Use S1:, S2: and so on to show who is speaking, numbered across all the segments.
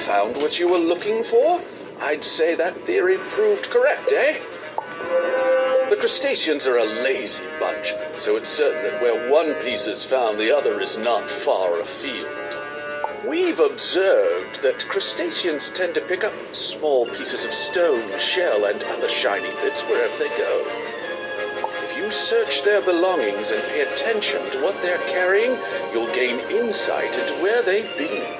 S1: found what you were looking for? I'd say that theory proved correct, eh? The crustaceans are a lazy bunch, so it's certain that where one piece is found, the other is not far afield. We've observed that crustaceans tend to pick up small pieces of stone, shell, and other shiny bits wherever they go. If you search their belongings and pay attention to what they're carrying, you'll gain insight into where they've been.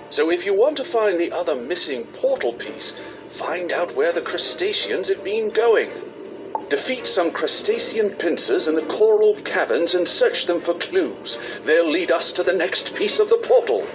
S1: So if you want to find the other missing portal piece, find out where the crustaceans had been going. Defeat some crustacean pincers in the coral caverns and search them for clues. They'll lead us to the next piece of the portal.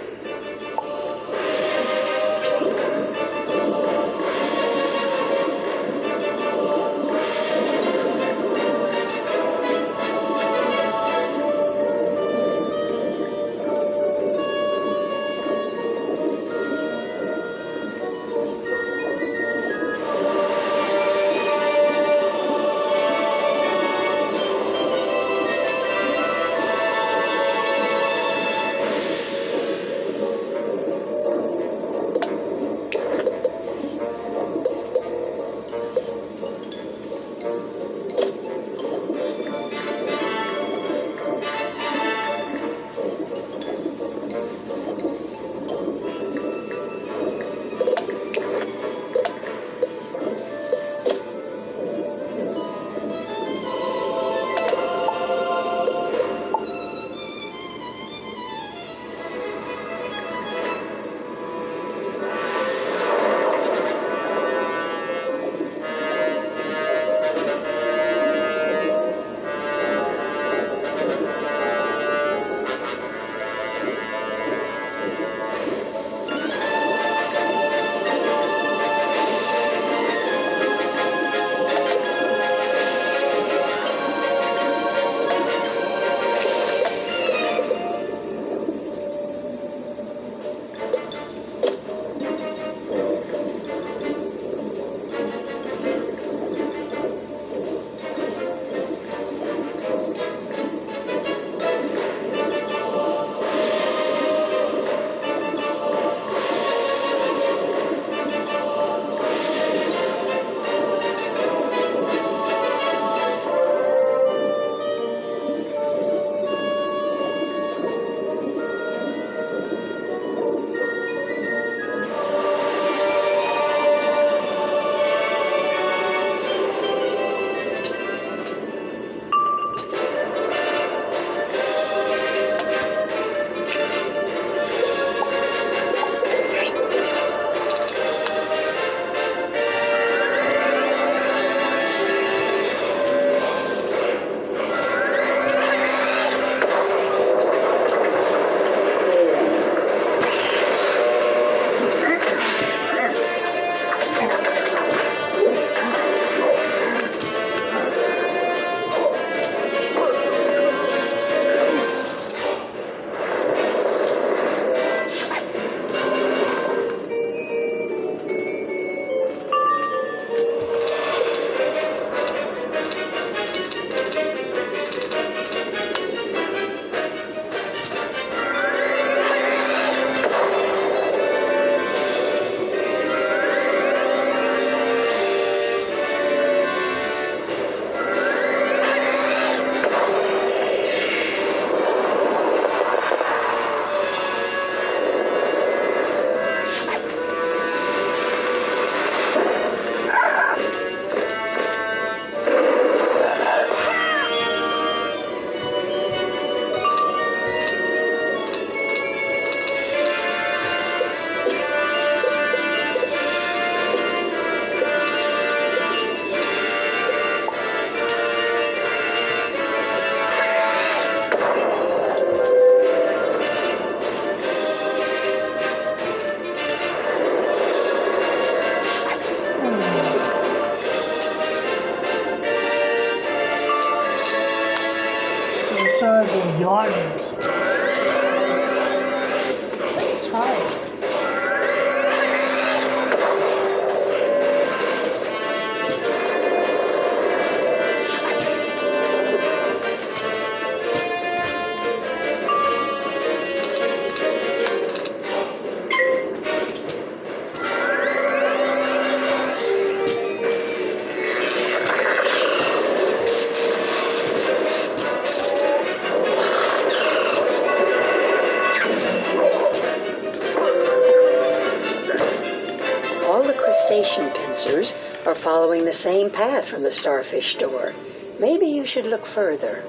S2: crustacean pincers are following the same path from the starfish door. Maybe you should look further.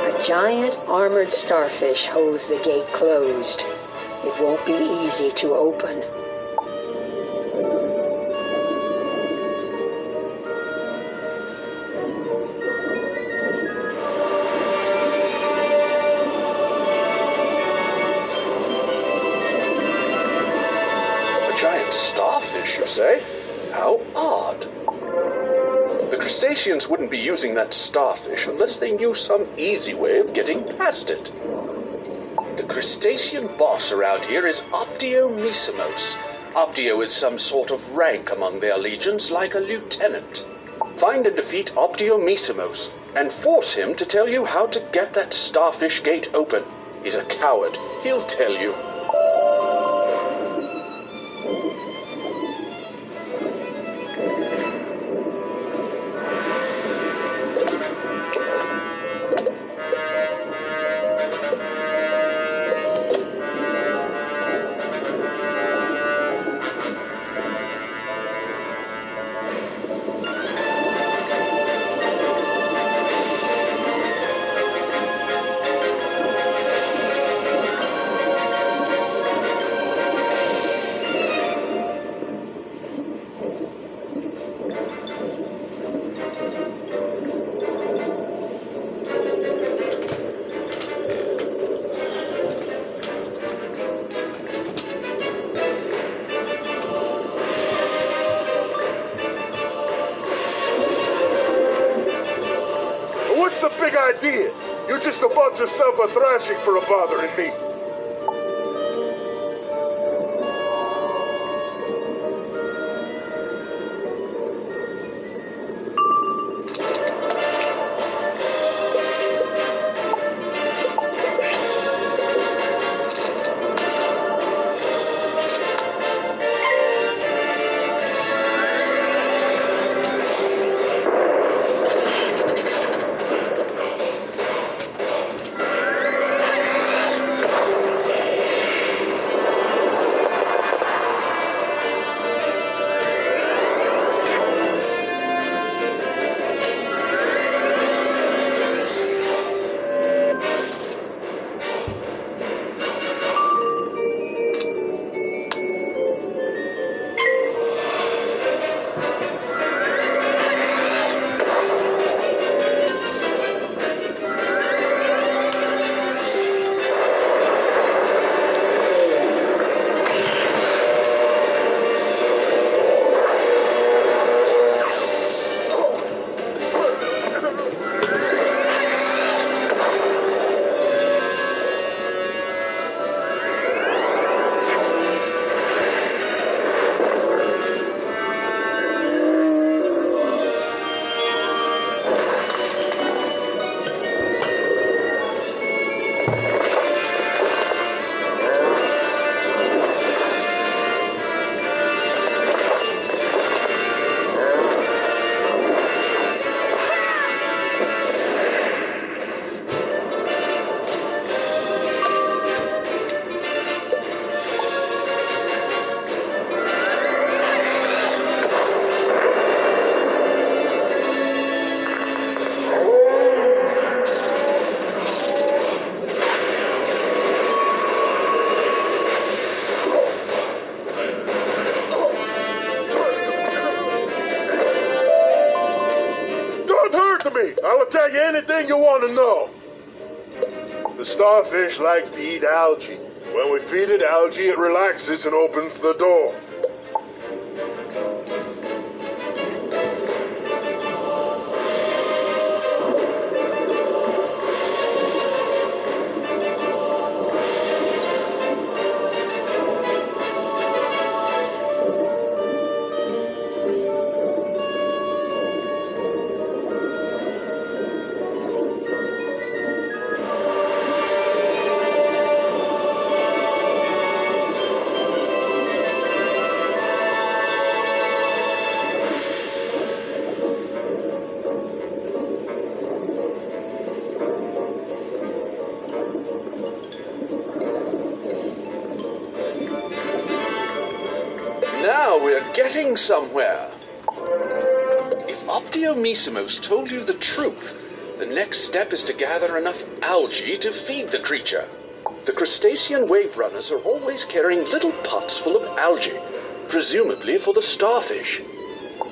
S2: A giant armored starfish holds the gate closed. It won't be easy to open.
S1: A giant starfish, you say? How odd. The crustaceans wouldn't be using that starfish unless they knew some easy way of getting past it. The crustacean boss around here is Optio-Missimos. Optio is some sort of rank among their legions, like a lieutenant. Find and defeat Optio-Missimos, and force him to tell you how to get that starfish gate open. He's a coward. He'll tell you.
S3: What's the big idea? You're just a bunch of self-thrashing for bothering me. I'll tell you anything you want to know. The starfish likes to eat algae. When we feed it algae, it relaxes and opens the door.
S1: Now we're getting somewhere. If Optiomissimos told you the truth, the next step is to gather enough algae to feed the creature. The crustacean wave runners are always carrying little pots full of algae, presumably for the starfish.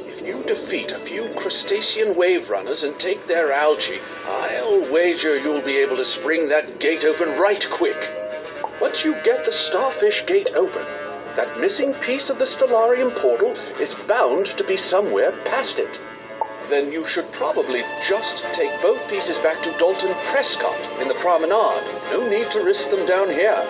S1: If you defeat a few crustacean wave runners and take their algae, I'll wager you'll be able to spring that gate open right quick. Once you get the starfish gate open, that missing piece of the Stellarium portal is bound to be somewhere past it. Then you should probably just take both pieces back to Dalton Prescott in the promenade. No need to risk them down here.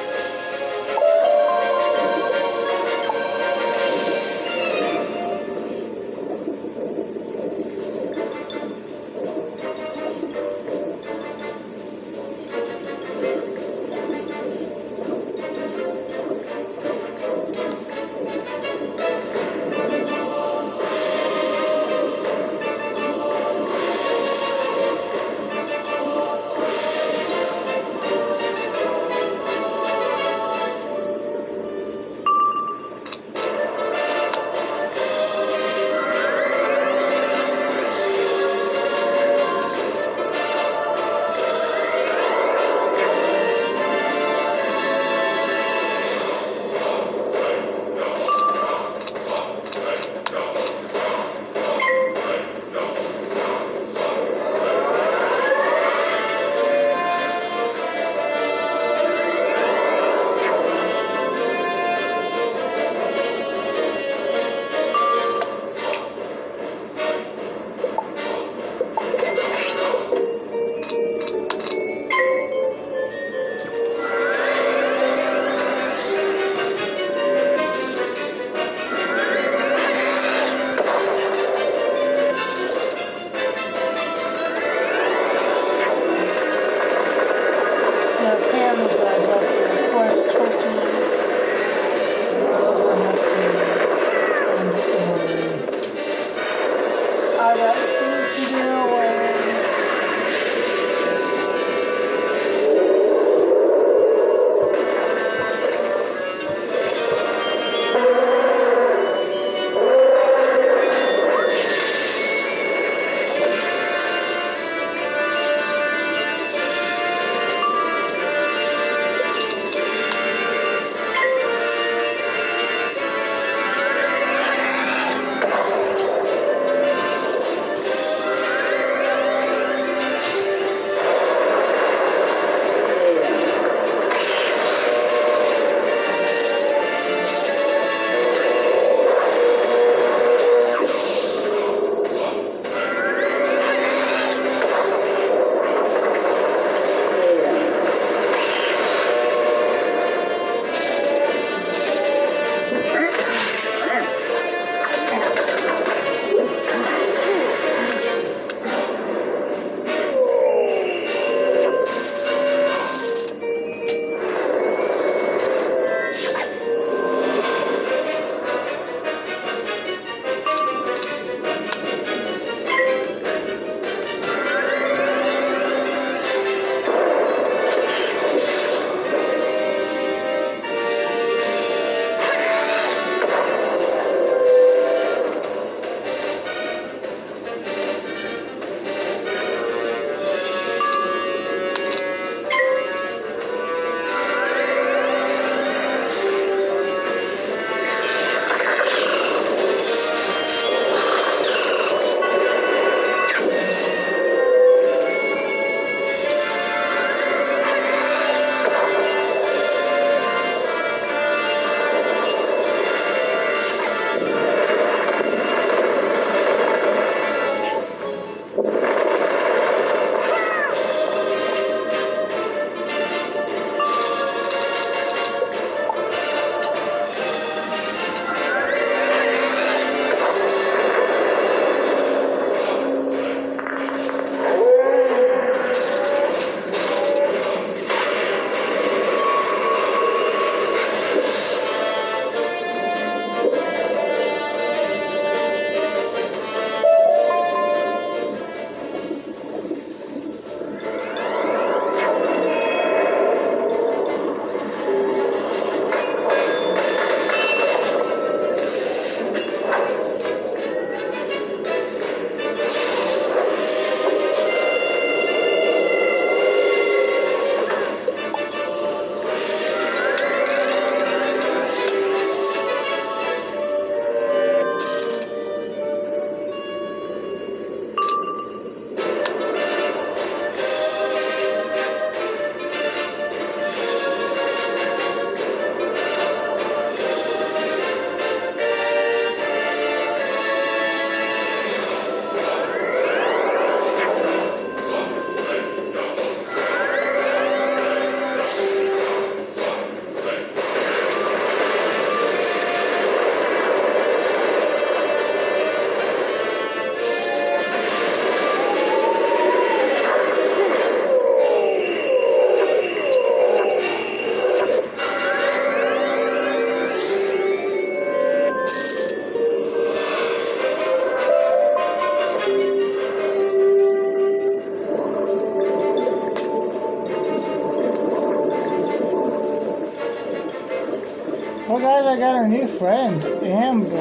S4: got a new friend, Amber.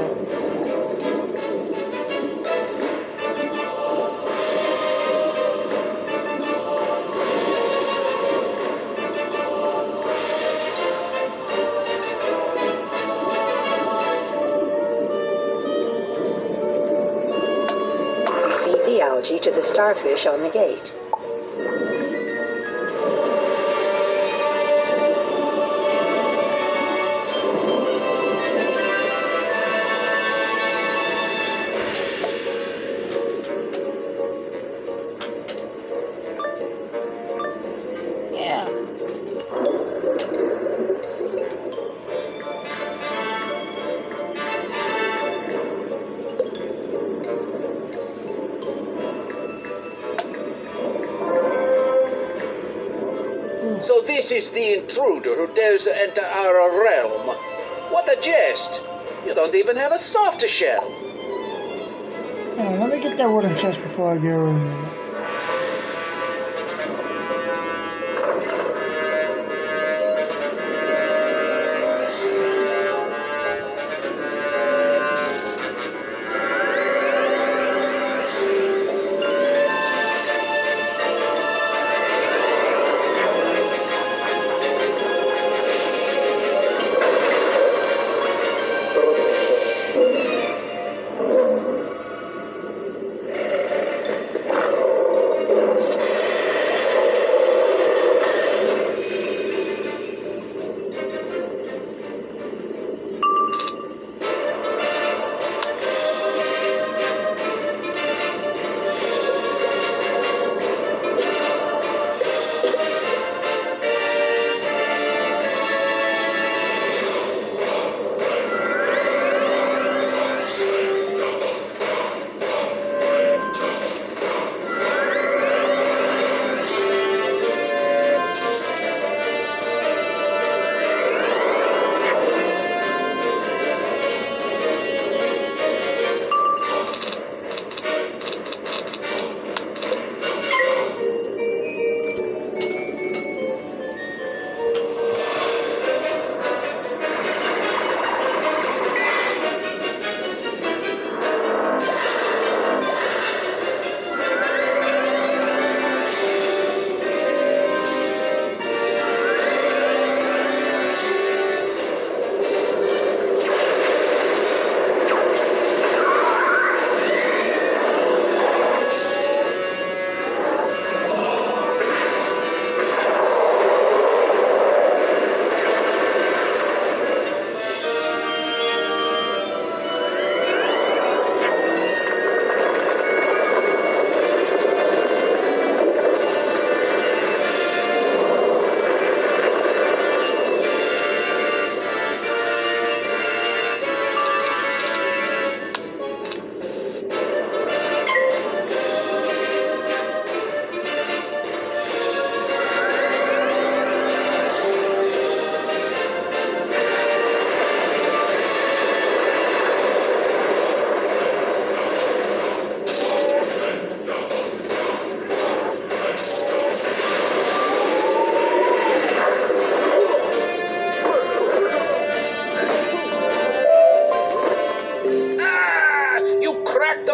S2: You feed the algae to the starfish on the gate.
S4: Yeah.
S1: So this is the intruder who dares to enter our realm. What a jest! You don't even have a soft shell.
S4: Hang on, let me get that wooden chest before I go in there.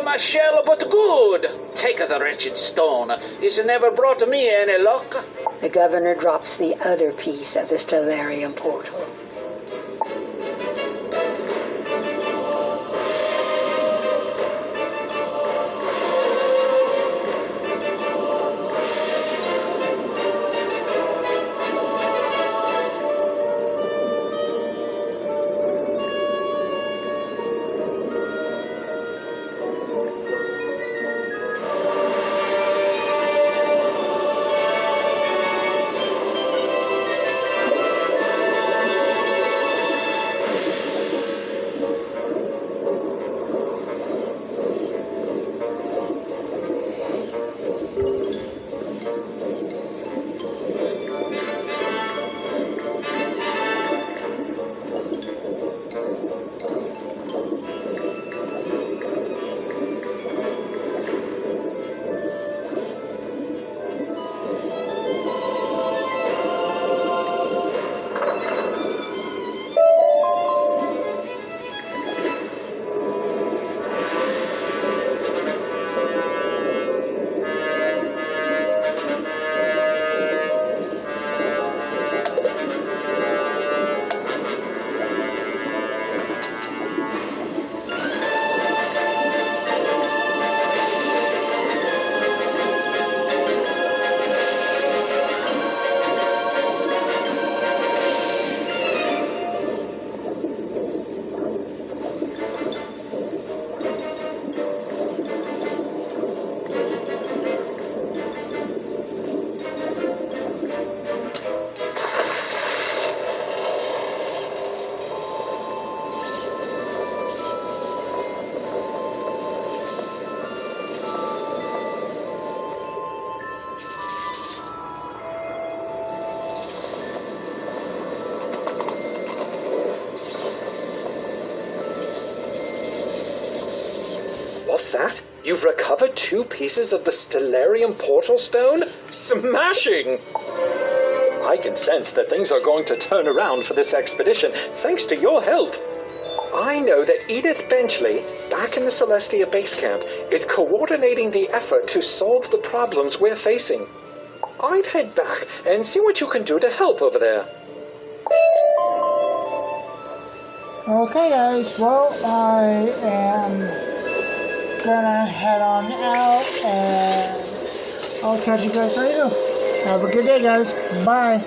S1: My shell, but good. Take the wretched stone. It's never brought me any luck.
S2: The governor drops the other piece of the Stellarium portal.
S5: What's that? You've recovered 2 pieces of the Stellarium Portal Stone? Smashing! I can sense that things are going to turn around for this expedition, thanks to your help. I know that Edith Benchley, back in the Celestia base camp, is coordinating the effort to solve the problems we're facing. I'd head back and see what you can do to help over there.
S4: Okay, guys. Well, I am gonna head on out, and I'll catch you guys later. Have a good day, guys. Bye.